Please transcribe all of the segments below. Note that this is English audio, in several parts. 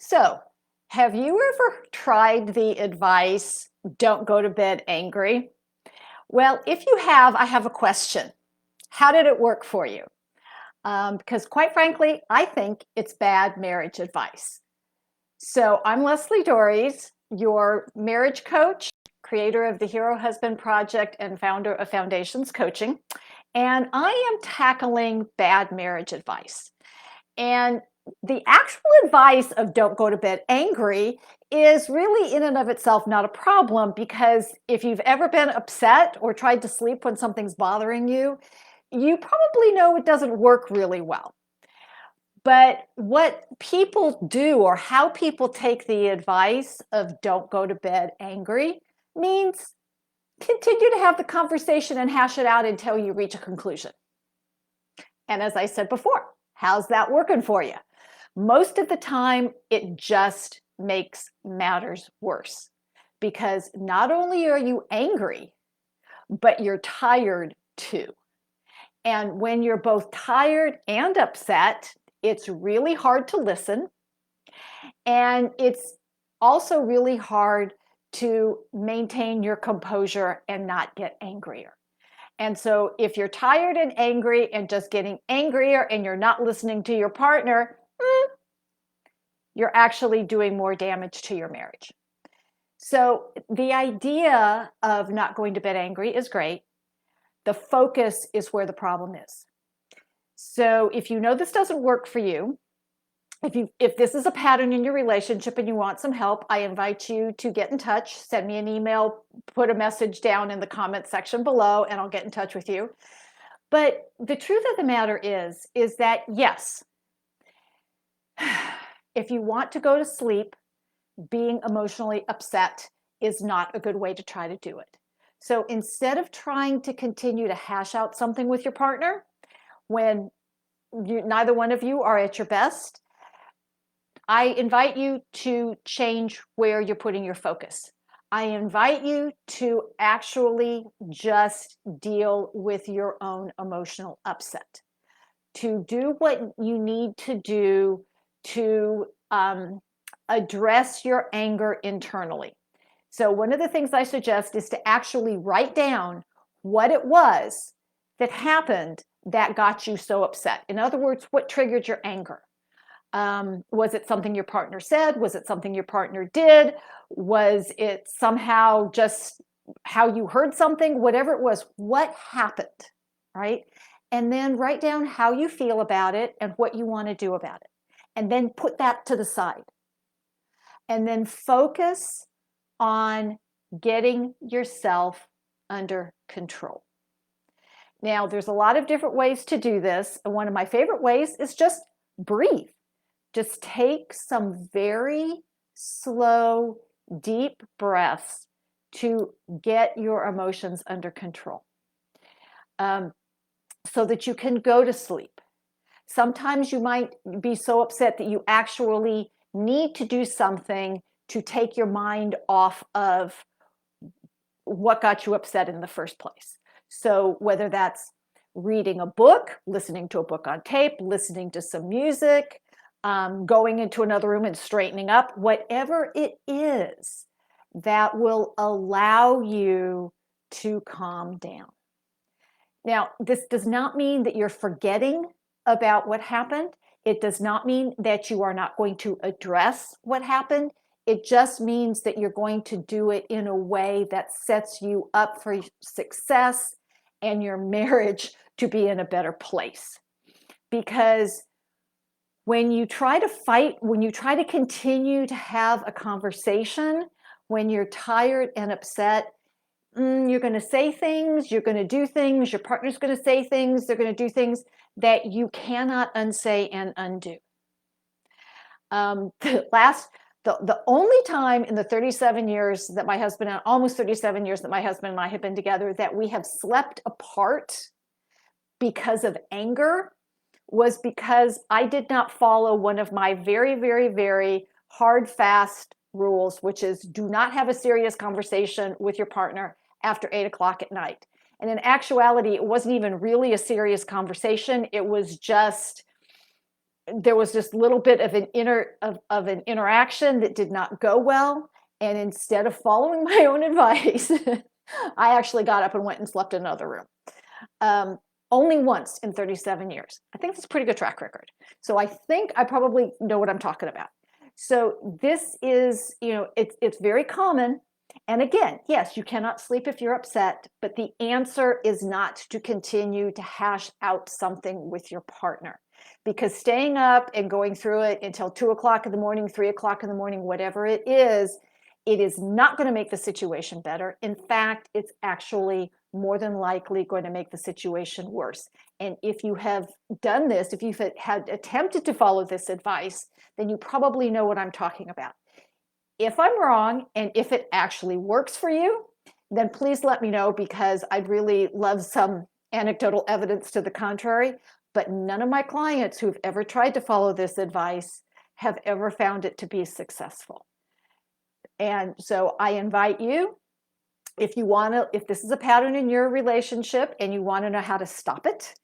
So, have you ever tried the advice, don't go to bed angry? Well, if you have, I have a question. How did it work for you? Because quite frankly, I think it's bad marriage advice. So, I'm Leslie Dories, your marriage coach, creator of the Hero Husband Project, and founder of Foundations Coaching. And I am tackling bad marriage advice. And the actual advice of don't go to bed angry is really in and of itself not a problem, because if you've ever been upset or tried to sleep when something's bothering you, you probably know it doesn't work really well. But what people do, or how people take the advice of don't go to bed angry, means continue to have the conversation and hash it out until you reach a conclusion. And as I said before, how's that working for you? Most of the time, it just makes matters worse, because not only are you angry, but you're tired too. And when you're both tired and upset, it's really hard to listen. And it's also really hard to maintain your composure and not get angrier. And so if you're tired and angry and just getting angrier and you're not listening to your partner, you're actually doing more damage to your marriage. So the idea of not going to bed angry is great. The focus is where the problem is. So if you know this doesn't work for you, if this is a pattern in your relationship and you want some help, I invite you to get in touch. Send me an email, put a message down in the comment section below, and I'll get in touch with you. But the truth of the matter is that yes, if you want to go to sleep, being emotionally upset is not a good way to try to do it. So instead of trying to continue to hash out something with your partner when neither one of you are at your best, I invite you to change where you're putting your focus. I invite you to actually just deal with your own emotional upset, to do what you need to do to address your anger internally. So one of the things I suggest is to actually write down what it was that happened that got you so upset. In other words, what triggered your anger? Was it something your partner said? Was it something your partner did? Was it somehow just how you heard something? Whatever it was, what happened, right? And then write down how you feel about it and what you want to do about it. And then put that to the side. And then focus on getting yourself under control. Now, there's a lot of different ways to do this. And one of my favorite ways is just breathe. Just take some very slow, deep breaths to get your emotions under control, so that you can go to sleep. Sometimes you might be so upset that you actually need to do something to take your mind off of what got you upset in the first place. So whether that's reading a book, listening to a book on tape, listening to some music, going into another room and straightening up, whatever it is that will allow you to calm down. Now, this does not mean that you're forgetting about what happened. It does not mean that you are not going to address what happened. It just means that you're going to do it in a way that sets you up for success and your marriage to be in a better place. Because when you try to fight, when you try to continue to have a conversation, when you're tired and upset, you're going to say things, you're going to do things, your partner's going to say things, they're going to do things that you cannot unsay and undo. The only time in the 37 years that my husband, almost 37 years that my husband and I have been together, that we have slept apart because of anger was because I did not follow one of my very, very, very hard, fast rules, which is do not have a serious conversation with your partner after 8 o'clock at night. And in actuality, it wasn't even really a serious conversation. It was just there was just a little bit of an interaction that did not go well. And instead of following my own advice, I actually got up and went and slept in another room. Only once in 37 years. I think that's a pretty good track record. So I think I probably know what I'm talking about. So this is, it's very common. And again, yes, you cannot sleep if you're upset, but the answer is not to continue to hash out something with your partner, because staying up and going through it until 2 o'clock in the morning, 3 o'clock in the morning, whatever it is not going to make the situation better. In fact, it's actually more than likely going to make the situation worse. And if you have done this, if you've had attempted to follow this advice, then you probably know what I'm talking about. If I'm wrong, and if it actually works for you, then please let me know, because I'd really love some anecdotal evidence to the contrary. But none of my clients who've ever tried to follow this advice have ever found it to be successful. And so I invite you, if this is a pattern in your relationship and you want to know how to stop it,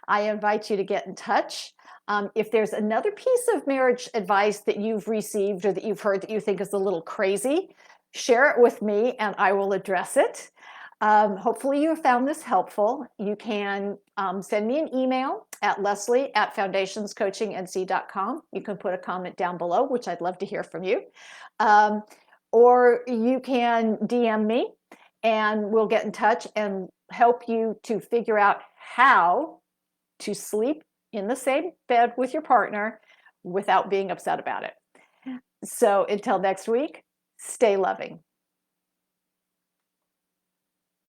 I invite you to get in touch. If there's another piece of marriage advice that you've received or that you've heard that you think is a little crazy, share it with me and I will address it. Hopefully you found this helpful. You can send me an email at leslie@foundationscoachingnc.com. You can put a comment down below, which I'd love to hear from you. Or you can DM me and we'll get in touch and help you to figure out how to sleep in the same bed with your partner without being upset about it. So until next week, stay loving.